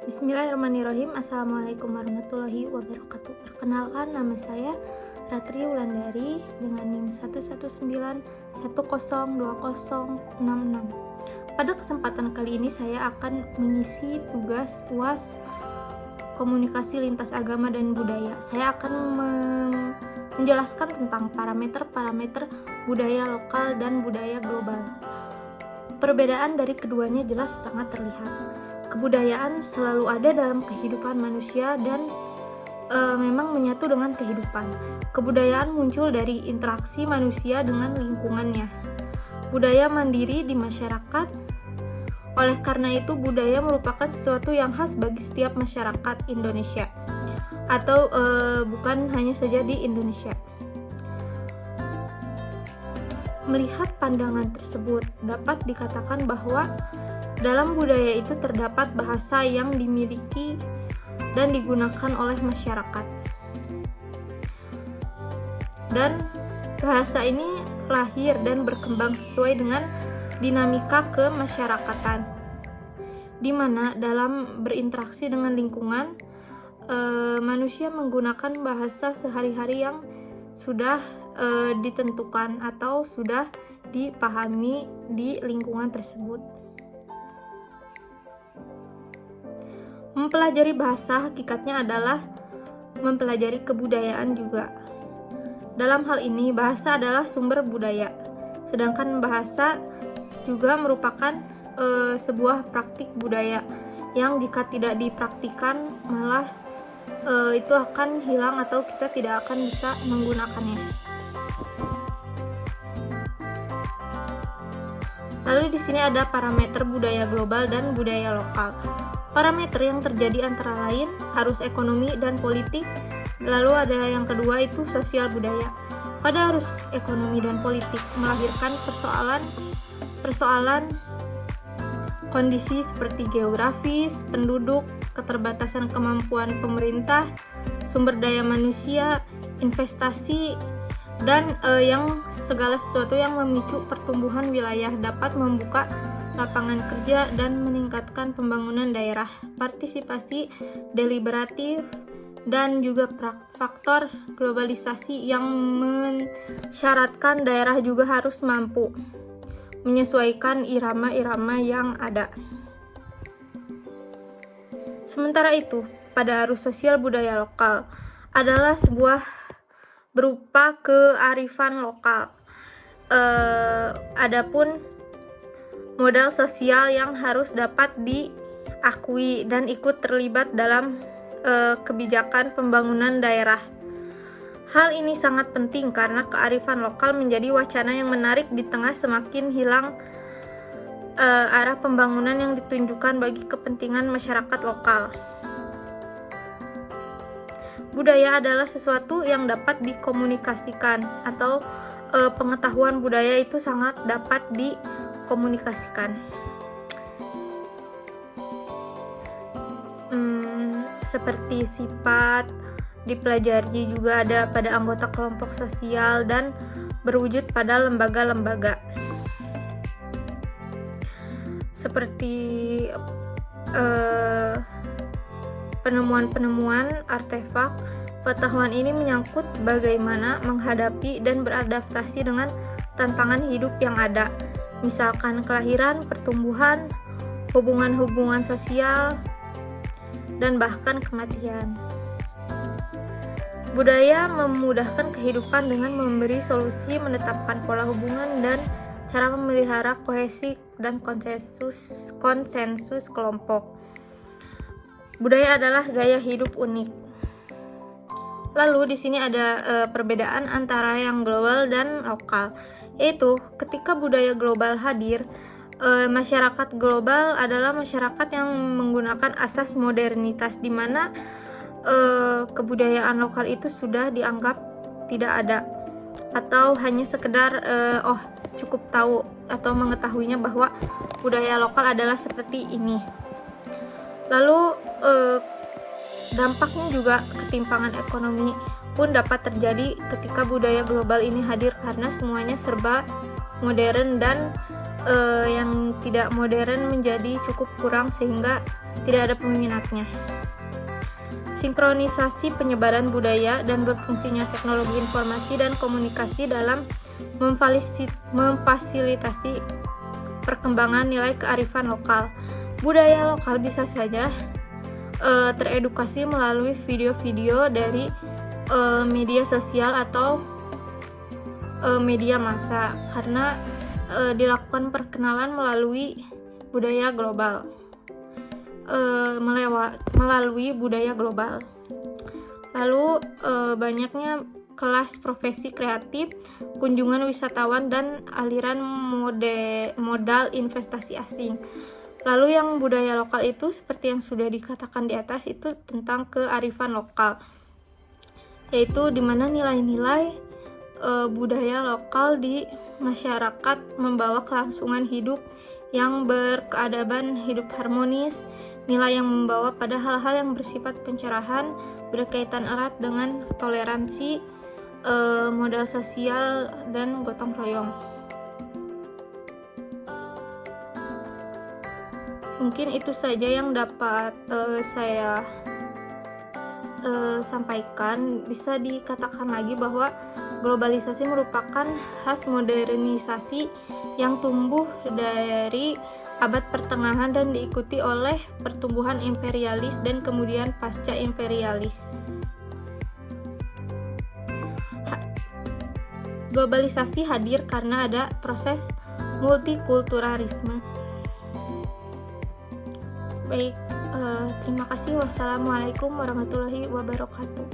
Bismillahirrahmanirrahim. Assalamualaikum warahmatullahi wabarakatuh. Perkenalkan, nama saya Ratri Wulandari dengan NIM 119102066. Pada kesempatan kali ini saya akan mengisi tugas UAS Komunikasi Lintas Agama dan Budaya. Saya akan menjelaskan tentang parameter-parameter budaya lokal dan budaya global. Perbedaan dari keduanya jelas sangat terlihat. Kebudayaan selalu ada dalam kehidupan manusia dan memang menyatu dengan kehidupan. Kebudayaan muncul dari interaksi manusia dengan lingkungannya. Budaya mandiri di masyarakat. Oleh karena itu, budaya merupakan sesuatu yang khas bagi setiap masyarakat Indonesia, atau bukan hanya saja di Indonesia. Melihat pandangan tersebut, dapat dikatakan bahwa dalam budaya itu terdapat bahasa yang dimiliki dan digunakan oleh masyarakat. Dan bahasa ini lahir dan berkembang sesuai dengan dinamika kemasyarakatan, di mana dalam berinteraksi dengan lingkungan, manusia menggunakan bahasa sehari-hari yang sudah ditentukan atau sudah dipahami di lingkungan tersebut. Mempelajari bahasa hakikatnya adalah mempelajari kebudayaan juga. Dalam hal ini, bahasa adalah sumber budaya, sedangkan bahasa juga merupakan sebuah praktik budaya yang jika tidak dipraktikkan malah itu akan hilang atau kita tidak akan bisa menggunakannya. Lalu di sini ada parameter budaya global dan budaya lokal. Parameter yang terjadi antara lain arus ekonomi dan politik. Lalu ada yang kedua itu sosial budaya. Pada arus ekonomi dan politik melahirkan persoalan kondisi seperti geografis, penduduk, keterbatasan kemampuan pemerintah, sumber daya manusia, investasi, dan yang segala sesuatu yang memicu pertumbuhan wilayah dapat membuka lapangan kerja dan meningkatkan pembangunan daerah, partisipasi deliberatif, dan juga faktor globalisasi yang mensyaratkan daerah juga harus mampu menyesuaikan irama-irama yang ada. Sementara itu, pada arus sosial budaya lokal adalah sebuah berupa kearifan lokal. Adapun modal sosial yang harus dapat diakui dan ikut terlibat dalam kebijakan pembangunan daerah. Hal ini sangat penting karena kearifan lokal menjadi wacana yang menarik di tengah semakin hilang arah pembangunan yang ditunjukkan bagi kepentingan masyarakat lokal. Budaya adalah sesuatu yang dapat dikomunikasikan atau pengetahuan budaya itu sangat dapat dikomunikasikan. Seperti sifat dipelajari juga ada pada anggota kelompok sosial dan berwujud pada lembaga-lembaga. Seperti penemuan-penemuan artefak, pengetahuan ini menyangkut bagaimana menghadapi dan beradaptasi dengan tantangan hidup yang ada, misalkan kelahiran, pertumbuhan, hubungan-hubungan sosial, dan bahkan kematian. Budaya memudahkan kehidupan dengan memberi solusi, menetapkan pola hubungan, dan cara memelihara kohesi dan konsensus kelompok. Budaya adalah gaya hidup unik. Lalu di sini ada perbedaan antara yang global dan lokal, yaitu ketika budaya global hadir, masyarakat global adalah masyarakat yang menggunakan asas modernitas, di mana kebudayaan lokal itu sudah dianggap tidak ada atau hanya sekedar cukup tahu atau mengetahuinya bahwa budaya lokal adalah seperti ini. Lalu dampaknya juga ketimpangan ekonomi pun dapat terjadi ketika budaya global ini hadir karena semuanya serba modern dan yang tidak modern menjadi cukup kurang sehingga tidak ada peminatnya. Sinkronisasi penyebaran budaya dan berfungsinya teknologi informasi dan komunikasi dalam memfasilitasi perkembangan nilai kearifan lokal. Budaya lokal bisa saja teredukasi melalui video-video dari media sosial atau media massa karena dilakukan perkenalan melalui budaya global. Melalui budaya global. Lalu banyaknya kelas profesi kreatif, kunjungan wisatawan dan aliran modal investasi asing. Lalu yang budaya lokal itu seperti yang sudah dikatakan di atas itu tentang kearifan lokal, yaitu di mana nilai-nilai budaya lokal di masyarakat membawa kelangsungan hidup yang berkeadaban, hidup harmonis, nilai yang membawa pada hal-hal yang bersifat pencerahan, berkaitan erat dengan toleransi, modal sosial, dan gotong royong. Mungkin itu saja yang dapat saya sampaikan. Bisa dikatakan lagi bahwa globalisasi merupakan khas modernisasi yang tumbuh dari abad pertengahan dan diikuti oleh pertumbuhan imperialis dan kemudian pasca imperialis. Globalisasi hadir karena ada proses multikulturalisme. Baik, terima kasih. Wassalamualaikum warahmatullahi wabarakatuh.